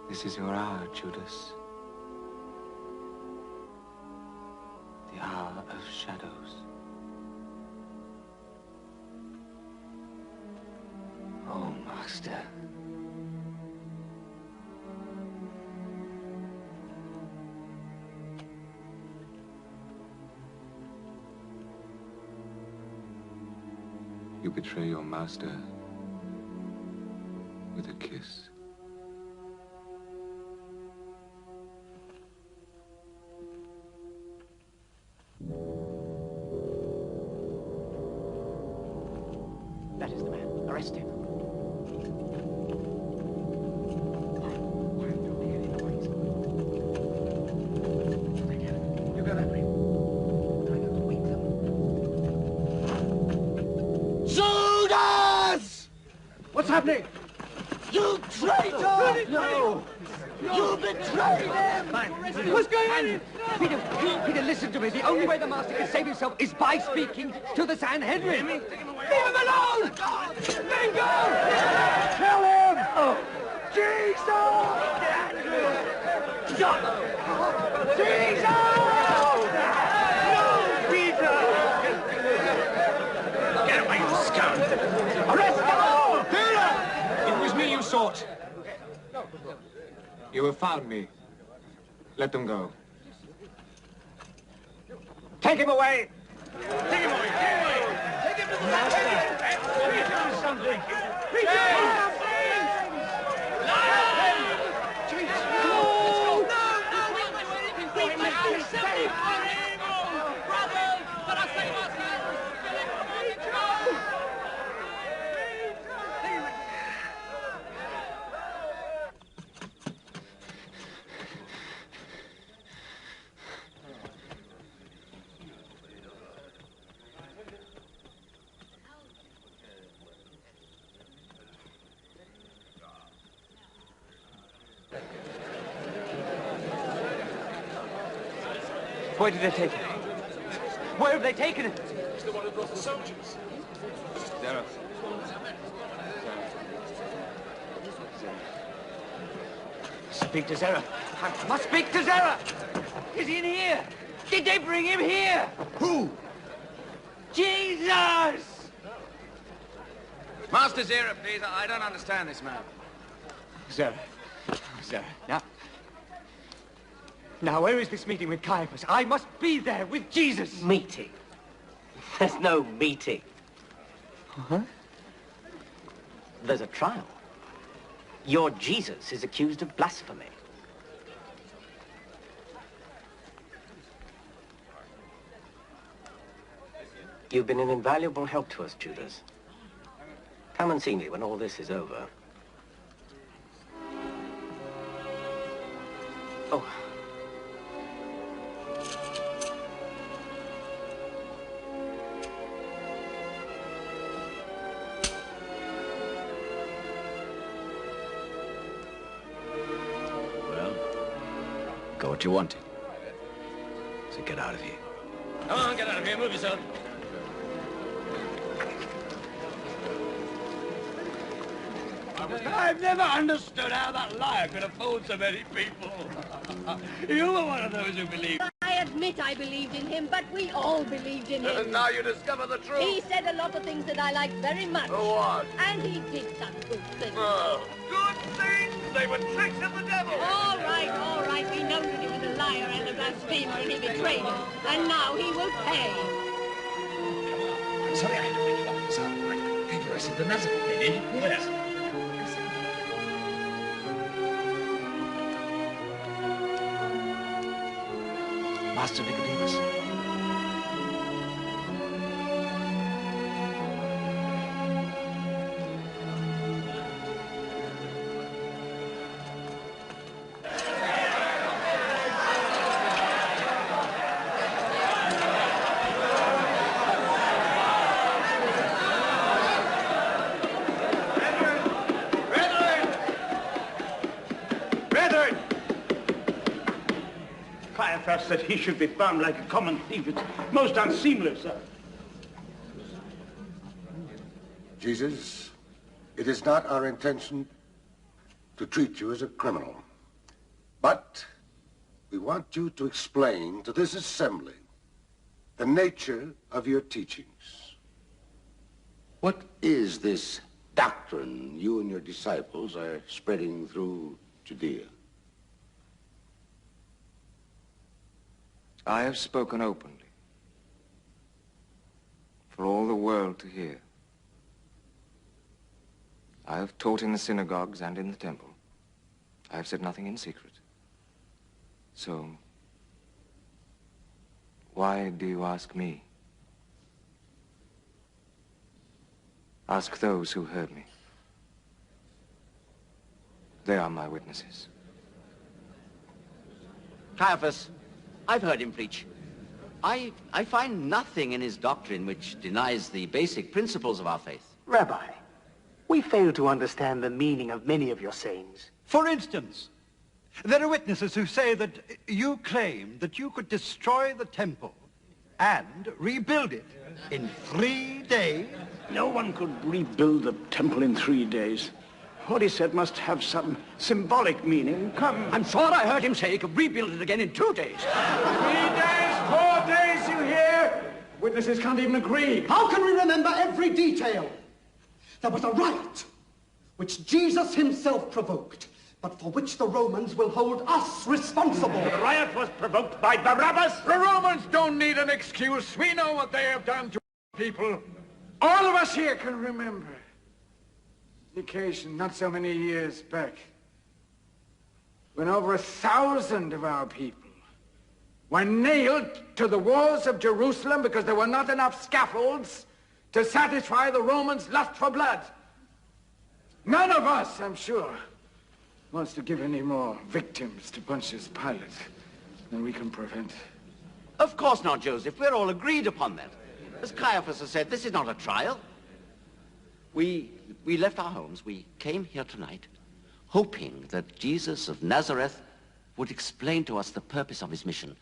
This is your hour, Judas. The hour of shadows. Oh, Master. You betray your master with a kiss. That is the man. Arrest him. You go that way. Judas! What's happening? You traitor! No! You betrayed him! What's going on here? Peter, listen to me. The only way the master can save himself is by speaking to the Sanhedrin. Leave him alone! Let him go! Kill him! Oh. Jesus! Jesus! No, Peter! Get away, you scum! Arrest him! Peter! It was me you sought. You have found me. Let them go. Take him away! Take him away! Take him away! Take him to the master! Do something! Where did they take him? Where have they taken him? It's the one who brought the soldiers. Zara. Speak to Zara. I must speak to Zara. Is he in here? Did they bring him here? Who? Jesus! Master Zara, please. I don't understand this man. Zara. Now, where is this meeting with Caiaphas? I must be there with Jesus. Meeting? There's no meeting. Huh? There's a trial. Your Jesus is accused of blasphemy. You've been an invaluable help to us, Judas. Come and see me when all this is over. Oh. Got what you wanted. So get out of here. Come on, get out of here. Move yourself. I've never understood how that liar could have fooled so many people. You were one of those who believed. I admit I believed in him, but we all believed in him. And now you discover the truth. He said a lot of things that I liked very much. What? And he did such good things. Oh, good things? They were tricks of the devil. All right. We know that he was a liar and a blasphemer and he betrayed us. And now he will pay. I'm sorry I had to wake you up this hour. People arrested the Nazaret. They did? Yes. Master Nicodemus. Caiaphas said he should be bound like a common thief. It's most unseemly, sir. Jesus, it is not our intention to treat you as a criminal. But we want you to explain to this assembly the nature of your teachings. What is this doctrine you and your disciples are spreading through Judea? I have spoken openly for all the world to hear. I have taught in the synagogues and in the temple. I have said nothing in secret. So, why do you ask me? Ask those who heard me. They are my witnesses. Caiaphas, I've heard him preach. I find nothing in his doctrine which denies the basic principles of our faith. Rabbi, we fail to understand the meaning of many of your sayings. For instance, there are witnesses who say that you claim that you could destroy the temple and rebuild it in 3 days. No one could rebuild the temple in 3 days. What he said must have some symbolic meaning. Come. I'm sure I heard him say he could rebuild it again in 2 days. 3 days, 4 days, you hear? Witnesses can't even agree. How can we remember every detail? There was a riot, which Jesus himself provoked, but for which the Romans will hold us responsible. The riot was provoked by Barabbas. The Romans don't need an excuse. We know what they have done to people. All of us here can remember the occasion not so many years back when over 1,000 of our people were nailed to the walls of Jerusalem because there were not enough scaffolds to satisfy the Romans' lust for blood. None of us, I'm sure, wants to give any more victims to Pontius Pilate than we can prevent. Of course not, Joseph. We're all agreed upon that. As Caiaphas has said, this is not a trial. We left our homes. We came here tonight hoping that Jesus of Nazareth would explain to us the purpose of his mission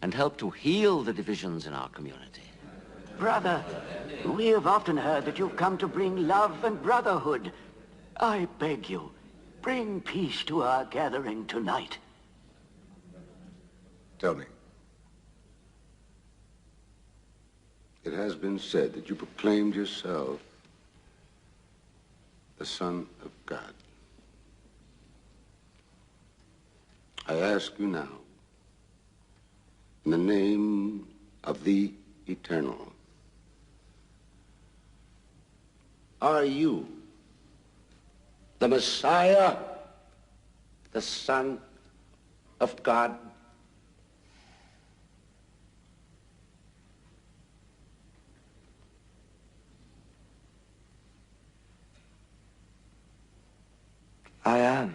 and help to heal the divisions in our community. Brother, we have often heard that you've come to bring love and brotherhood. I beg you, bring peace to our gathering tonight. Tell me. It has been said that you proclaimed yourself the Son of God. I ask you now, in the name of the Eternal, are you the Messiah, the Son of God? I am.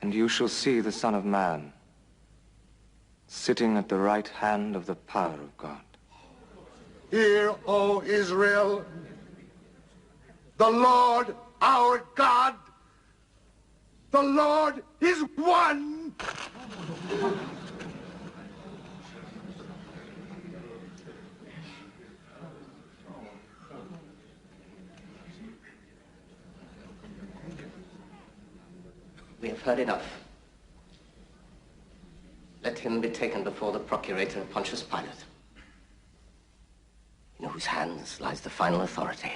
And you shall see the Son of Man sitting at the right hand of the power of God. Hear, O Israel, the Lord our God, the Lord is one. We have heard enough. Let him be taken before the procurator Pontius Pilate, in whose hands lies the final authority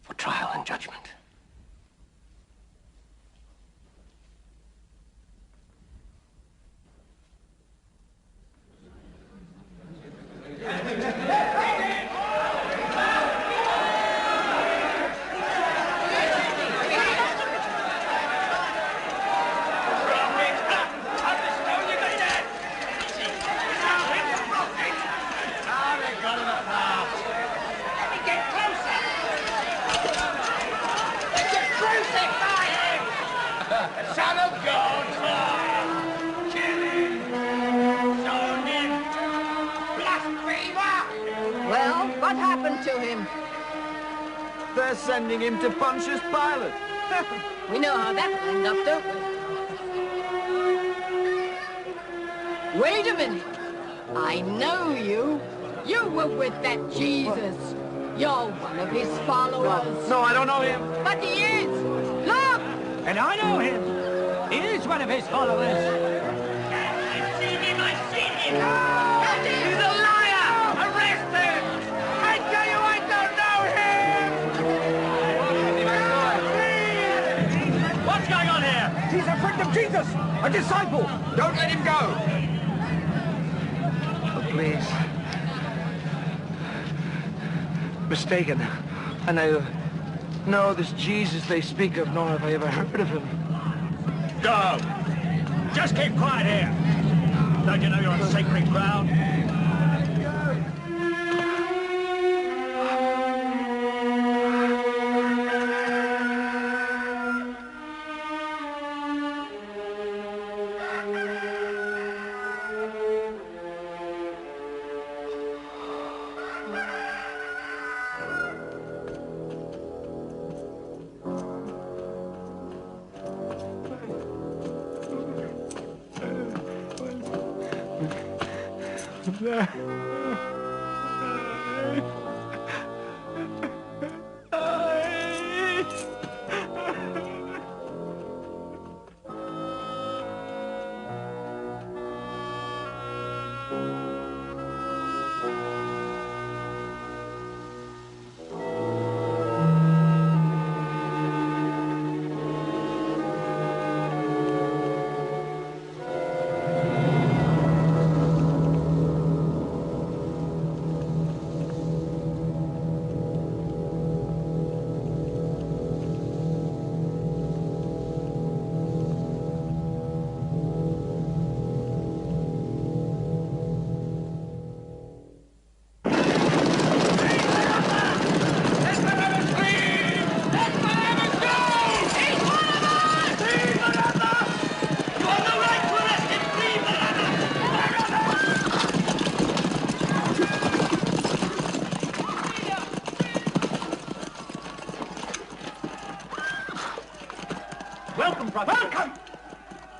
for trial and judgment. Well, what happened to him? They're sending him to Pontius Pilate. We know how that will end up, don't we? Wait a minute. I know you. You were with that Jesus. You're one of his followers. No, I don't know him. But he is. Look! And I know him. He is one of his followers. I've seen him! I've seen him! He's a liar! Arrest him! I tell you, I don't know him! What's going on here? He's a friend of Jesus, a disciple. Don't let him go. Oh, please. Mistaken. And I know this Jesus they speak of, nor have I ever heard of him. Go! Just keep quiet here. Don't you know you're on sacred ground? Welcome!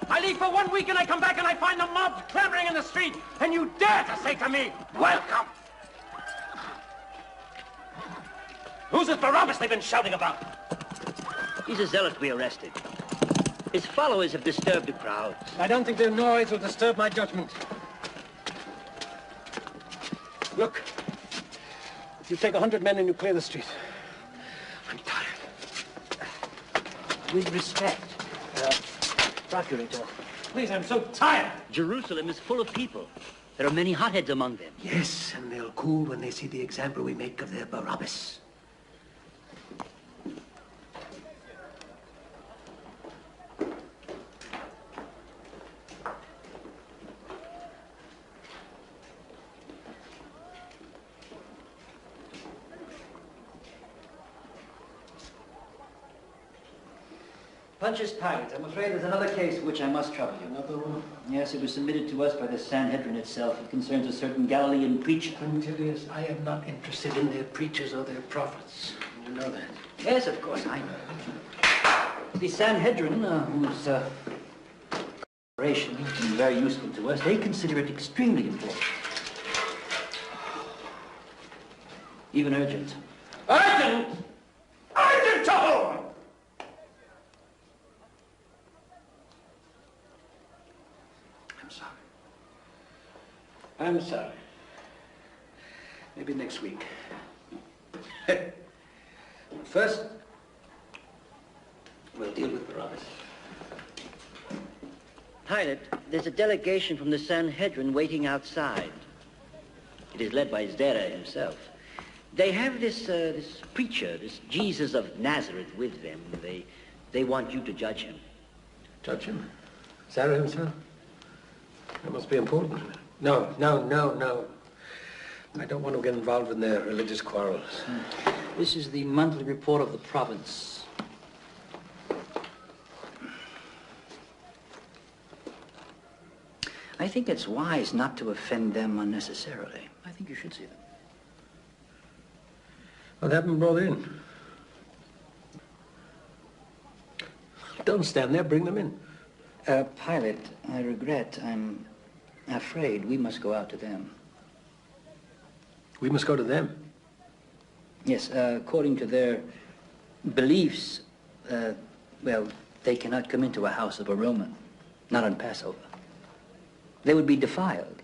I leave for 1 week and I come back and I find the mob clamoring in the street, and you dare to say to me, welcome! Who's this Barabbas they've been shouting about? He's a zealot we arrested. His followers have disturbed the crowd. I don't think their noise will disturb my judgment. Look, you take 100 men and you clear the street. I'm tired. With respect, Procurator, please, I'm so tired. Jerusalem is full of people. There are many hotheads among them. Yes, and they'll cool when they see the example we make of their Barabbas. Pontius Pilate, I'm afraid there's another case which I must trouble you. Another one? Yes, it was submitted to us by the Sanhedrin itself. It concerns a certain Galilean preacher. Quintilius, I am not interested in their preachers or their prophets. You know that. Yes, of course, I know. The Sanhedrin, whose cooperation has been very useful to us, they consider it extremely important. Even urgent. Urgent? Urgent to whom? I'm sorry. Maybe next week. First, we'll deal with Barabbas. Pilate, there's a delegation from the Sanhedrin waiting outside. It is led by Zdera himself. They have this preacher, this Jesus of Nazareth, with them. They want you to judge him. Judge him? Zara himself? That must be important. No. I don't want to get involved in their religious quarrels. This is the monthly report of the province. I think it's wise not to offend them unnecessarily. I think you should see them. Well, they haven't been brought in. Don't stand there. Bring them in. Pilate, I regret. I'm afraid we must go out to them. We must go to them. Yes, according to their beliefs, well, they cannot come into a house of a Roman, not on Passover. They would be defiled.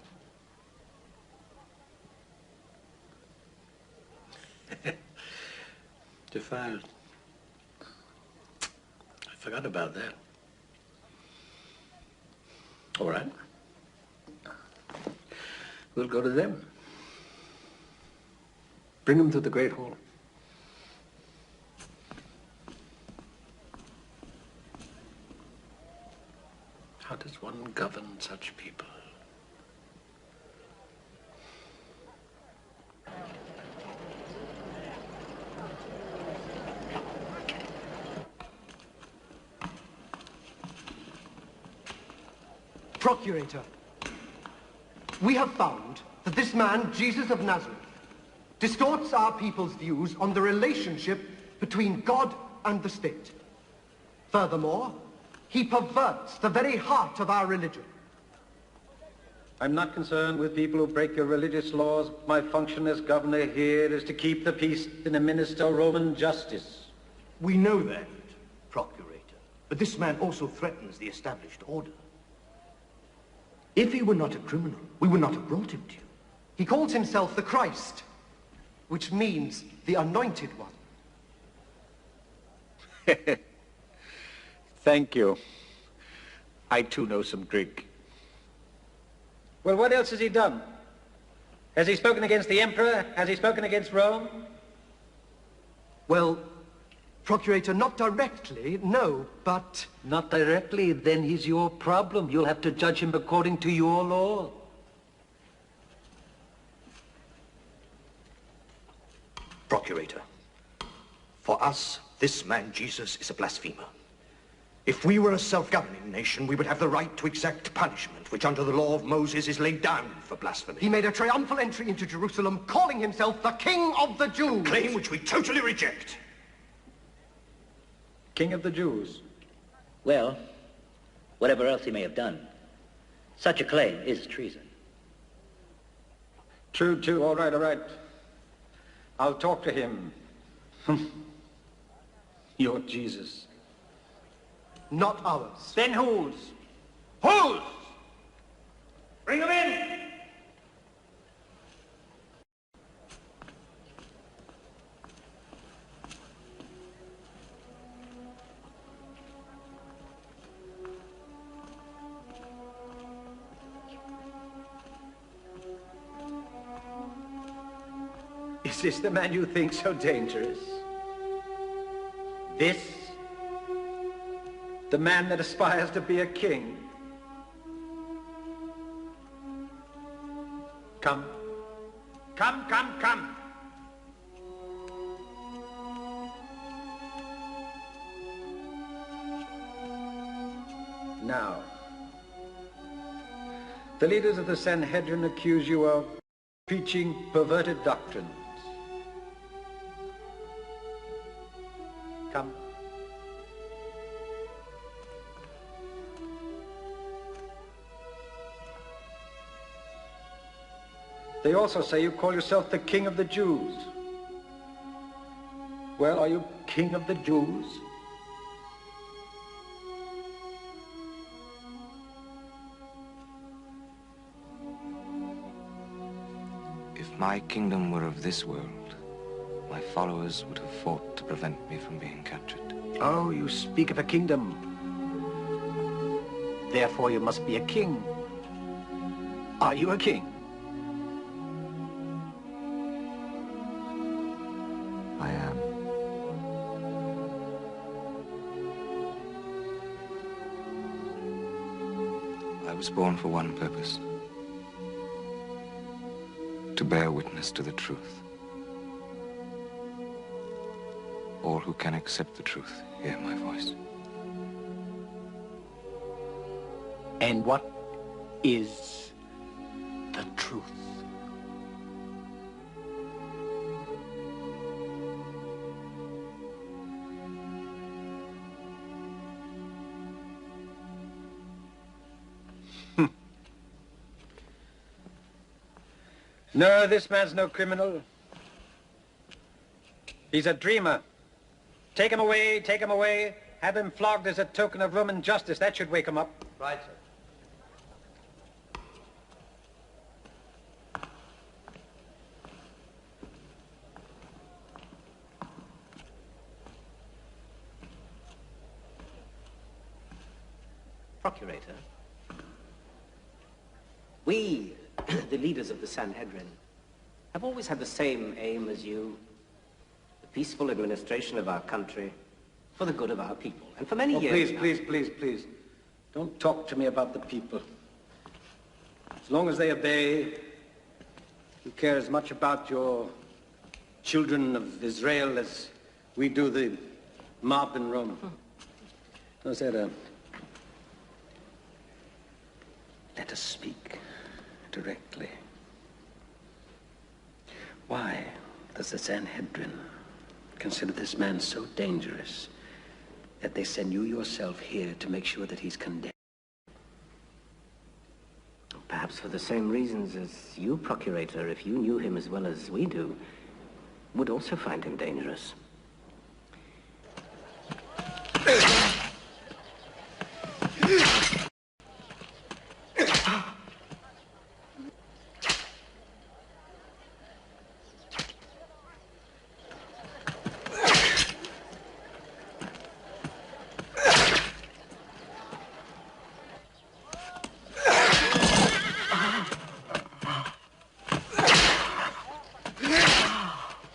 Defiled. I forgot about that. All right. We'll go to them. Bring them to the Great Hall. How does one govern such people? Procurator, we have found that this man, Jesus of Nazareth, distorts our people's views on the relationship between God and the state. Furthermore, he perverts the very heart of our religion. I'm not concerned with people who break your religious laws. My function as governor here is to keep the peace and administer Roman justice. We know that, Procurator. But this man also threatens the established order. If he were not a criminal, we would not have brought him to you. He calls himself the Christ, which means the Anointed One. Thank you. I too know some Greek. Well, what else has he done? Has he spoken against the emperor? Has he spoken against Rome? Well, Procurator, not directly, no, but... Not directly, then he's your problem. You'll have to judge him according to your law. Procurator, for us, this man Jesus is a blasphemer. If we were a self-governing nation, we would have the right to exact punishment, which under the law of Moses is laid down for blasphemy. He made a triumphal entry into Jerusalem, calling himself the King of the Jews. A claim which we totally reject. King of the Jews. Well, whatever else he may have done, such a claim is treason. True. All right. I'll talk to him. You're Jesus. Not ours. Then whose? Whose? Bring him in! Is this the man you think so dangerous? This? The man that aspires to be a king? Come. Come. Now, the leaders of the Sanhedrin accuse you of preaching perverted doctrines. Come. They also say you call yourself the King of the Jews. Well, are you King of the Jews? If my kingdom were of this world, my followers would have fought to prevent me from being captured. Oh, you speak of a kingdom. Therefore, you must be a king. Are you a king? I am. I was born for one purpose. To bear witness to the truth. All who can accept the truth hear my voice. And what is the truth? No, this man's no criminal. He's a dreamer. Take him away, take him away. Have him flogged as a token of Roman justice. That should wake him up. Right, sir. Procurator, we, the leaders of the Sanhedrin, have always had the same aim as you, the peaceful administration of our country for the good of our people. And for many years Please. Don't talk to me about the people. As long as they obey, you care as much about your children of Israel as we do the mob in Rome. How's that, Let us speak directly. Why does the Sanhedrin consider this man so dangerous that they send you yourself here to make sure that he's condemned? Perhaps for the same reasons as you, Procurator, if you knew him as well as we do, would also find him dangerous.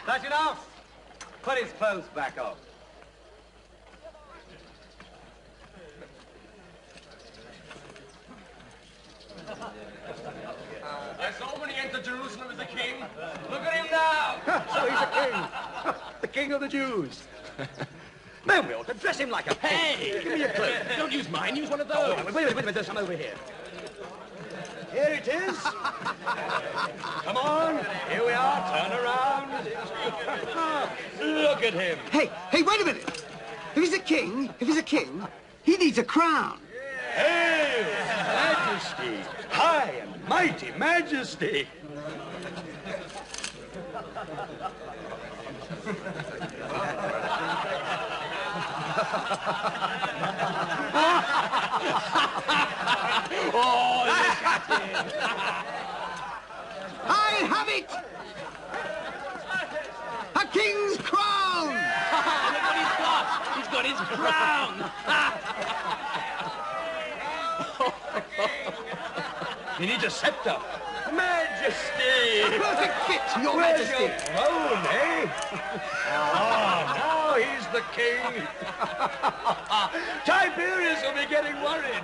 That's enough. Put his clothes back on. I saw when he entered Jerusalem as a king. Look at him now. So he's a king. The king of the Jews. Man, we ought to dress him like a king. Hey, Give me your clothes. Don't use mine. Use one of those. Oh, wait a minute. There's some over here. Here it is. Come on. Here we are. Turn around. Look at him. Hey, wait a minute. If he's a king, he needs a crown. Hail, Majesty. High and mighty Majesty. Oh, look at him. I have it! A king's crown! Look what he's got. He's got his crown. He needs a scepter. Majesty! A perfect fit, your Where's majesty. your throne, eh? Now he's the king. Tiberius will be getting worried.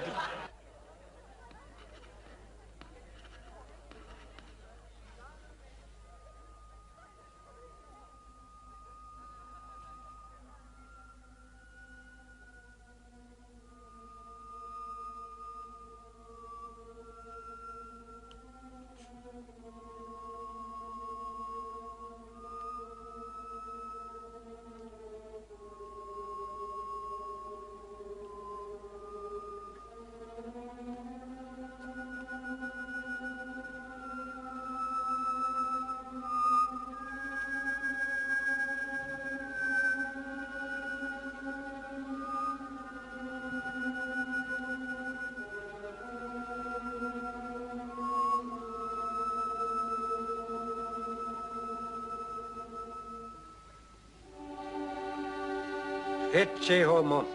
Ecce homo.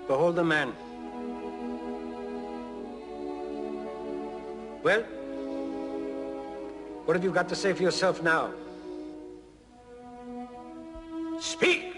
Behold the man. Well, what have you got to say for yourself now? Speak!